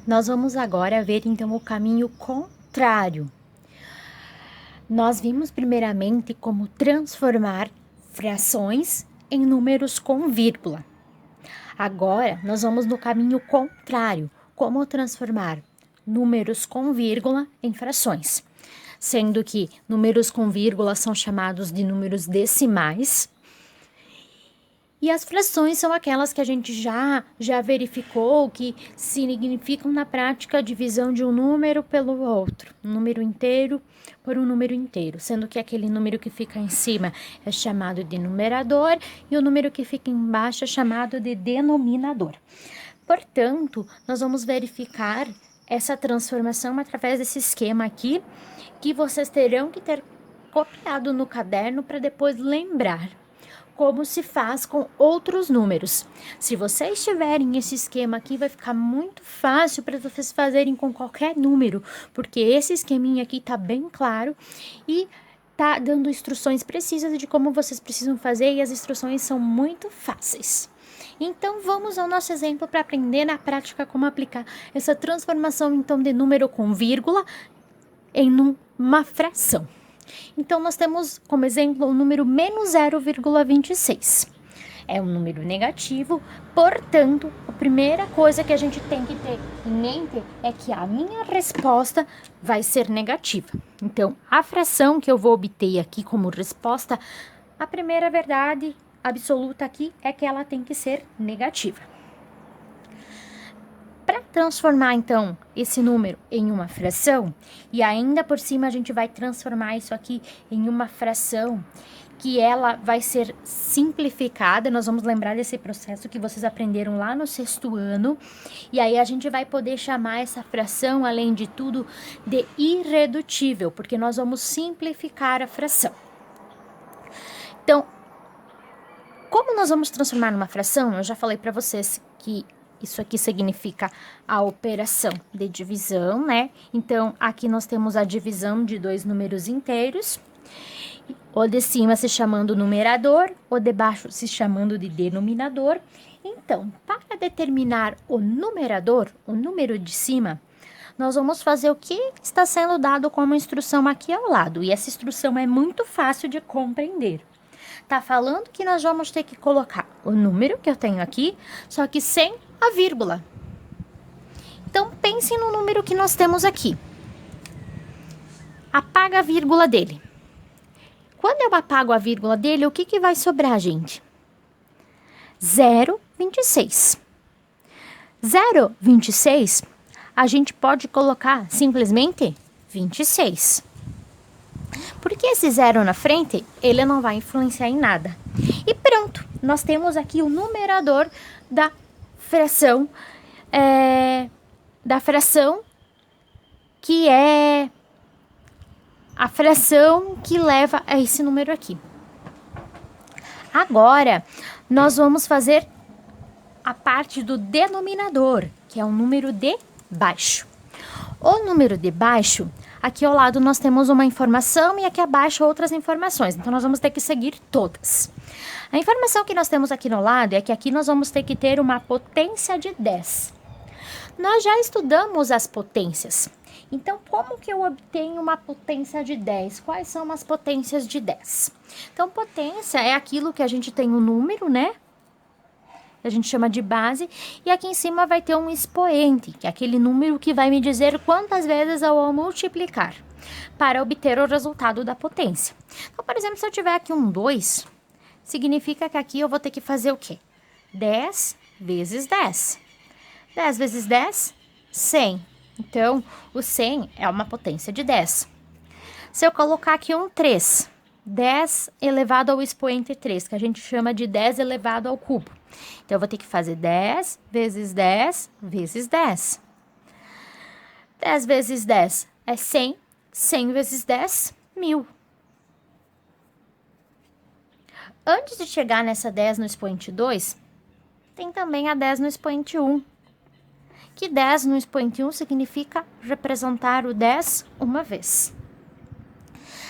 Nós vamos agora ver então o caminho contrário. Nós vimos primeiramente como transformar frações em números com vírgula. Agora nós vamos no caminho contrário, como transformar números com vírgula em frações. Sendo que números com vírgula são chamados de números decimais. E as frações são aquelas que a gente já verificou que significam na prática a divisão de um número pelo outro, um número inteiro por um número inteiro, sendo que aquele número que fica em cima é chamado de numerador e o número que fica embaixo é chamado de denominador. Portanto, nós vamos verificar essa transformação através desse esquema aqui, que vocês terão que ter copiado no caderno para depois lembrar como se faz com outros números. Se vocês tiverem esse esquema aqui, vai ficar muito fácil para vocês fazerem com qualquer número, porque esse esqueminha aqui tá bem claro e tá dando instruções precisas de como vocês precisam fazer, e as instruções são muito fáceis. Então, vamos ao nosso exemplo para aprender na prática como aplicar essa transformação, então, de número com vírgula em uma fração. Então, nós temos como exemplo o número menos 0,26. É um número negativo, portanto, a primeira coisa que a gente tem que ter em mente é que a minha resposta vai ser negativa. Então, a fração que eu vou obter aqui como resposta, a primeira verdade absoluta aqui é que ela tem que ser negativa. Para transformar, então, esse número em uma fração, e ainda por cima a gente vai transformar isso aqui em uma fração que ela vai ser simplificada, nós vamos lembrar desse processo que vocês aprenderam lá no 6º ano, e aí a gente vai poder chamar essa fração, além de tudo, de irredutível, porque nós vamos simplificar a fração. Então, como nós vamos transformar numa fração, eu já falei para vocês que isso aqui significa a operação de divisão, né? Então, aqui nós temos a divisão de dois números inteiros. O de cima se chamando numerador, o de baixo se chamando de denominador. Então, para determinar o numerador, o número de cima, nós vamos fazer o que está sendo dado como instrução aqui ao lado. E essa instrução é muito fácil de compreender. Tá falando que nós vamos ter que colocar o número que eu tenho aqui, só que sem a vírgula. Então, pense no número que nós temos aqui. Apaga a vírgula dele. Quando eu apago a vírgula dele, o que vai sobrar, gente? 0,26. 0,26, a gente pode colocar simplesmente 26. Porque esse zero na frente, ele não vai influenciar em nada. E pronto, nós temos aqui o numerador da fração, que é a fração que leva a esse número aqui. Agora, nós vamos fazer a parte do denominador, que é o número de baixo. O número de baixo, aqui ao lado nós temos uma informação e aqui abaixo outras informações. Então, nós vamos ter que seguir todas. A informação que nós temos aqui no lado é que aqui nós vamos ter que ter uma potência de 10. Nós já estudamos as potências. Então, como que eu obtenho uma potência de 10? Quais são as potências de 10? Então, potência é aquilo que a gente tem um número, né? A gente chama de base, e aqui em cima vai ter um expoente, que é aquele número que vai me dizer quantas vezes eu vou multiplicar para obter o resultado da potência. Então, por exemplo, se eu tiver aqui um 2, significa que aqui eu vou ter que fazer o quê? 10 vezes 10. 10 vezes 10, 100. Então, o 100 é uma potência de 10. Se eu colocar aqui um 3, 10 elevado ao expoente 3, que a gente chama de 10 elevado ao cubo. Então, eu vou ter que fazer 10 vezes 10 vezes 10. 10 vezes 10 é 100. 100 vezes 10, 1000. Antes de chegar nessa 10 no expoente 2, tem também a 10 no expoente 1. Que 10 no expoente 1 significa representar o 10 uma vez.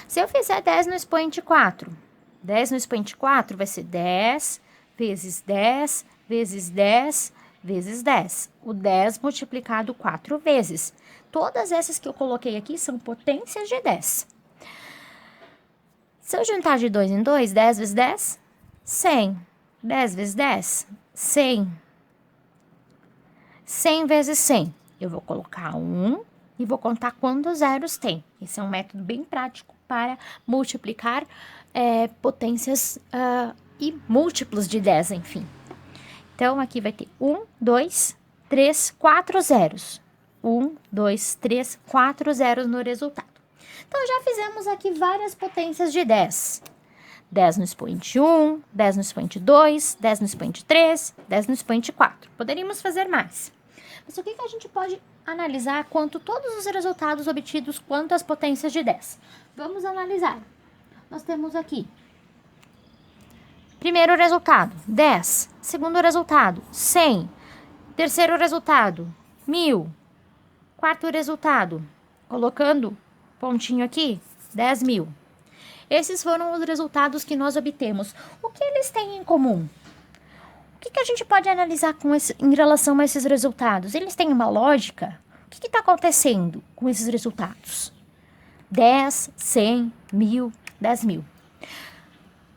Se eu fizer 10 no expoente 4, 10 no expoente 4 vai ser 10 vezes 10 vezes 10 vezes 10. O 10 multiplicado 4 vezes. Todas essas que eu coloquei aqui são potências de 10. Se eu juntar de 2 em 2, 10 vezes 10, 100. 10 vezes 10, 100. 100 vezes 100. Eu vou colocar 1 e vou contar quantos zeros tem. Esse é um método bem prático para multiplicar potências e múltiplos de 10, enfim. Então, aqui vai ter 1, 2, 3, 4 zeros. 1, 2, 3, 4 zeros no resultado. Então, já fizemos aqui várias potências de 10. 10 no expoente 1, 10 no expoente 2, 10 no expoente 3, 10 no expoente 4. Poderíamos fazer mais. Mas o que a gente pode analisar quanto todos os resultados obtidos quanto às potências de 10? Vamos analisar. Nós temos aqui, primeiro resultado, 10. Segundo resultado, 100. Terceiro resultado, 1000. Quarto resultado, colocando pontinho aqui, 10.000. Esses foram os resultados que nós obtemos. O que eles têm em comum? O que a gente pode analisar em relação a esses resultados? Eles têm uma lógica? O que está acontecendo com esses resultados? 10, 100, 1000, 10.000.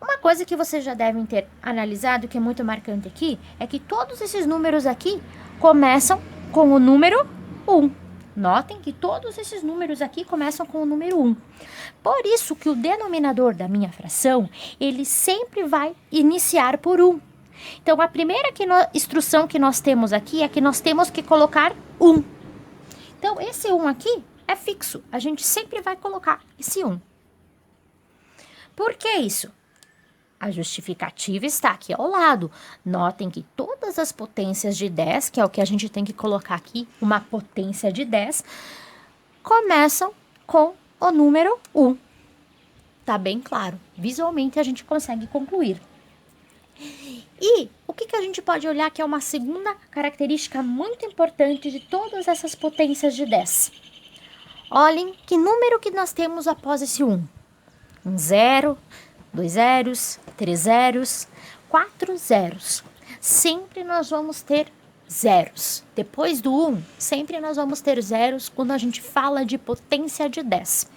Uma coisa que vocês já devem ter analisado, que é muito marcante aqui, é que todos esses números aqui começam com o número 1. Notem que todos esses números aqui começam com o número 1. Por isso que o denominador da minha fração, ele sempre vai iniciar por 1. Então, a primeira instrução que nós temos aqui é que nós temos que colocar 1. Então, esse 1 aqui é fixo. A gente sempre vai colocar esse 1. Por que isso? A justificativa está aqui ao lado. Notem que todas as potências de 10, que é o que a gente tem que colocar aqui, uma potência de 10, começam com o número 1. Tá bem claro. Visualmente a gente consegue concluir. E o que a gente pode olhar que é uma segunda característica muito importante de todas essas potências de 10? Olhem que número que nós temos após esse 1. Um 0, 2 zeros, 3 zeros, 4 zeros. Sempre nós vamos ter zeros. Depois do 1, sempre nós vamos ter zeros quando a gente fala de potência de 10.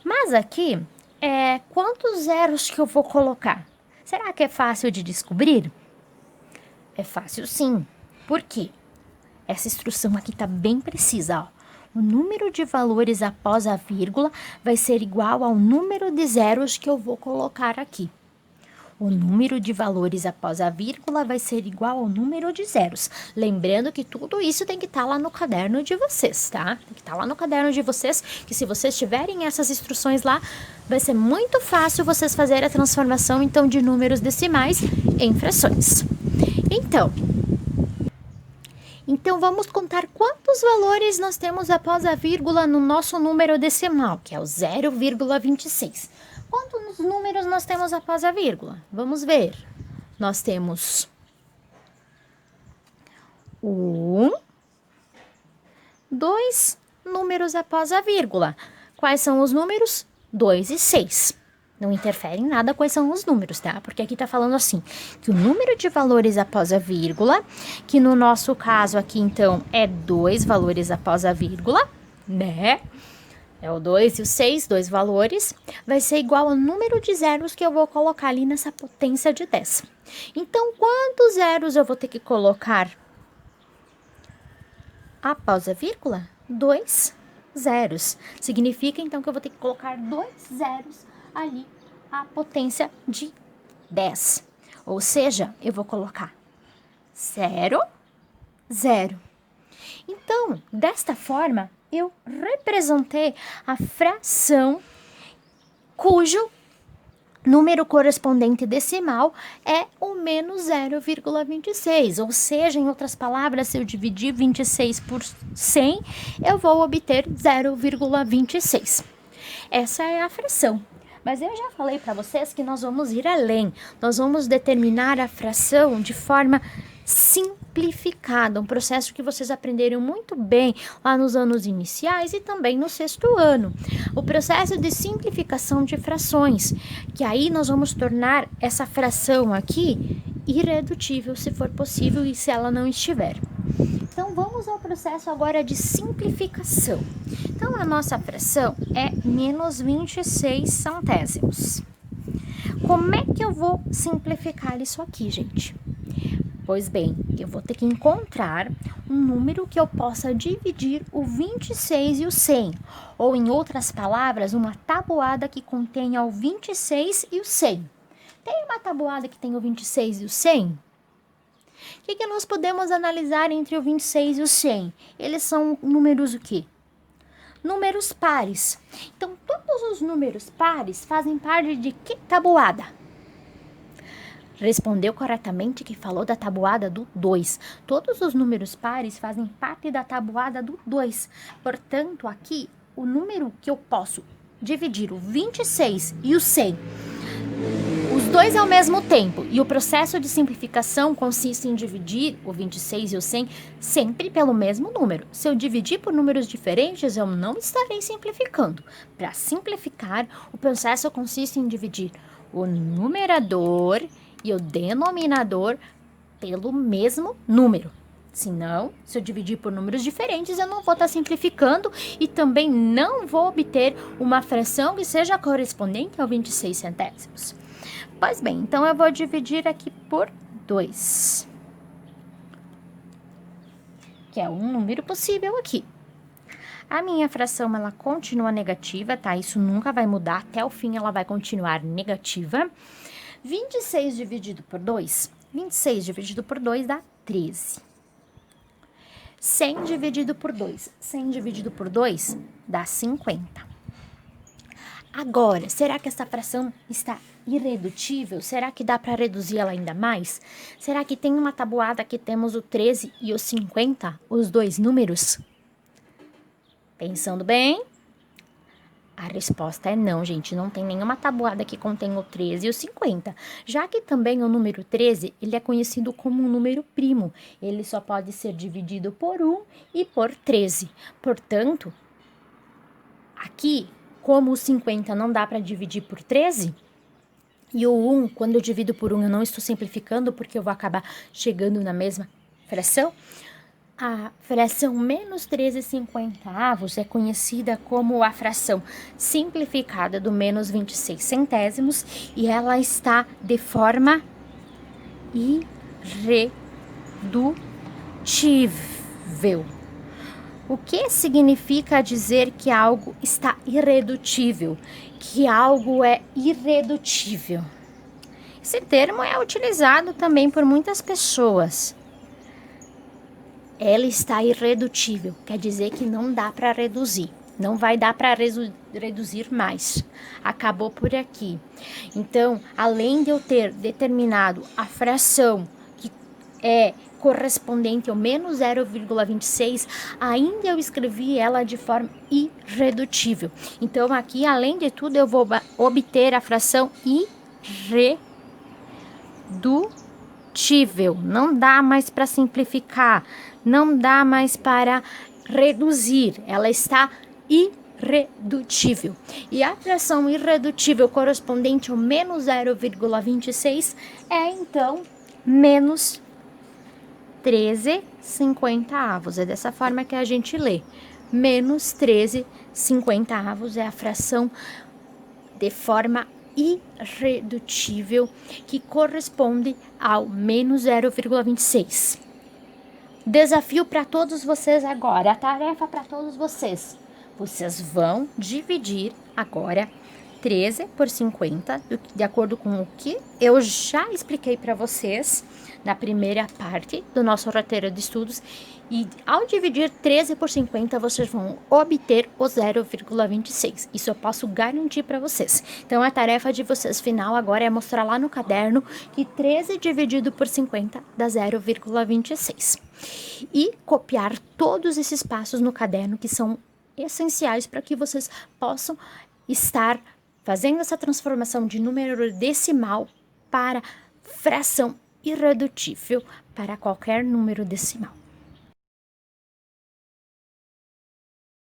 Mas aqui, quantos zeros que eu vou colocar? Será que é fácil de descobrir? É fácil sim. Por quê? Essa instrução aqui está bem precisa, ó. O número de valores após a vírgula vai ser igual ao número de zeros que eu vou colocar aqui. O número de valores após a vírgula vai ser igual ao número de zeros. Lembrando que tudo isso tem que estar lá no caderno de vocês, tá? Tem que estar lá no caderno de vocês, que se vocês tiverem essas instruções lá, vai ser muito fácil vocês fazerem a transformação, então, de números decimais em frações. Então, vamos contar quantos valores nós temos após a vírgula no nosso número decimal, que é o 0,26. Quantos números nós temos após a vírgula? Vamos ver. Nós temos 2 números após a vírgula. Quais são os números? 2 e 6. Não interfere em nada quais são os números, tá? Porque aqui tá falando assim, que o número de valores após a vírgula, que no nosso caso aqui, então, é 2 valores após a vírgula, né? É o 2 e o 6, 2 valores, vai ser igual ao número de zeros que eu vou colocar ali nessa potência de 10. Então, quantos zeros eu vou ter que colocar após a vírgula? 2 zeros. Significa, então, que eu vou ter que colocar 2 zeros ali a potência de 10. Ou seja, eu vou colocar 0, 0. Então, desta forma, eu representei a fração cujo número correspondente decimal é o menos 0,26. Ou seja, em outras palavras, se eu dividir 26 por 100, eu vou obter 0,26. Essa é a fração. Mas eu já falei para vocês que nós vamos ir além. Nós vamos determinar a fração de forma simplificada, um processo que vocês aprenderam muito bem lá nos anos iniciais e também no 6º ano. O processo de simplificação de frações, que aí nós vamos tornar essa fração aqui irredutível, se for possível, e se ela não estiver. Então, vamos ao processo agora de simplificação. Então, a nossa fração é menos 26 centésimos. Como é que eu vou simplificar isso aqui, gente? Pois bem, eu vou ter que encontrar um número que eu possa dividir o 26 e o 100. Ou, em outras palavras, uma tabuada que contenha o 26 e o 100. Tem uma tabuada que tem o 26 e o 100? O que nós podemos analisar entre o 26 e o 100? Eles são números o quê? Números pares. Então, todos os números pares fazem parte de que tabuada? Respondeu corretamente que falou da tabuada do 2. Todos os números pares fazem parte da tabuada do 2. Portanto, aqui, o número que eu posso dividir o 26 e o 100, os dois ao mesmo tempo, e o processo de simplificação consiste em dividir o 26 e o 100 sempre pelo mesmo número. Se eu dividir por números diferentes, eu não estarei simplificando. Para simplificar, o processo consiste em dividir o numerador e o denominador pelo mesmo número. Senão, se eu dividir por números diferentes, eu não vou estar simplificando e também não vou obter uma fração que seja correspondente ao 26 centésimos. Pois bem, então eu vou dividir aqui por 2, que é um número possível aqui. A minha fração, ela continua negativa, tá? Isso nunca vai mudar, até o fim ela vai continuar negativa. 26 dividido por 2, 26 dividido por 2 dá 13. 100 dividido por 2, 100 dividido por 2 dá 50. Agora, será que essa fração está irredutível? Será que dá para reduzir ela ainda mais? Será que tem uma tabuada que temos o 13 e o 50, os dois números? Pensando bem, a resposta é não, gente. Não tem nenhuma tabuada que contém o 13 e o 50. Já que também o número 13, ele é conhecido como um número primo. Ele só pode ser dividido por 1 e por 13. Portanto, aqui, como o 50 não dá para dividir por 13, e o 1, quando eu divido por 1, eu não estou simplificando, porque eu vou acabar chegando na mesma fração, a fração menos 13/50 é conhecida como a fração simplificada do menos 26 centésimos, e ela está de forma irredutível. O que significa dizer que algo está irredutível? Que algo é irredutível? Esse termo é utilizado também por muitas pessoas. Ela está irredutível, quer dizer que não dá para reduzir. Não vai dar para reduzir mais. Acabou por aqui. Então, além de eu ter determinado a fração que é correspondente ao menos 0,26, ainda eu escrevi ela de forma irredutível. Então, aqui, além de tudo, eu vou obter a fração irredutível. Não dá mais para simplificar, não dá mais para reduzir, ela está irredutível. E a fração irredutível correspondente ao menos 0,26 é, então, menos 13/50. É dessa forma que a gente lê. Menos 13/50 é a fração de forma irredutível que corresponde ao menos 0,26. Desafio para todos vocês agora, a tarefa para todos vocês. Vocês vão dividir agora 13 por 50, de acordo com o que eu já expliquei para vocês na primeira parte do nosso roteiro de estudos. E ao dividir 13 por 50, vocês vão obter o 0,26. Isso eu posso garantir para vocês. Então, a tarefa de vocês final agora é mostrar lá no caderno que 13 dividido por 50 dá 0,26. E copiar todos esses passos no caderno que são essenciais para que vocês possam estar fazendo essa transformação de número decimal para fração irredutível para qualquer número decimal.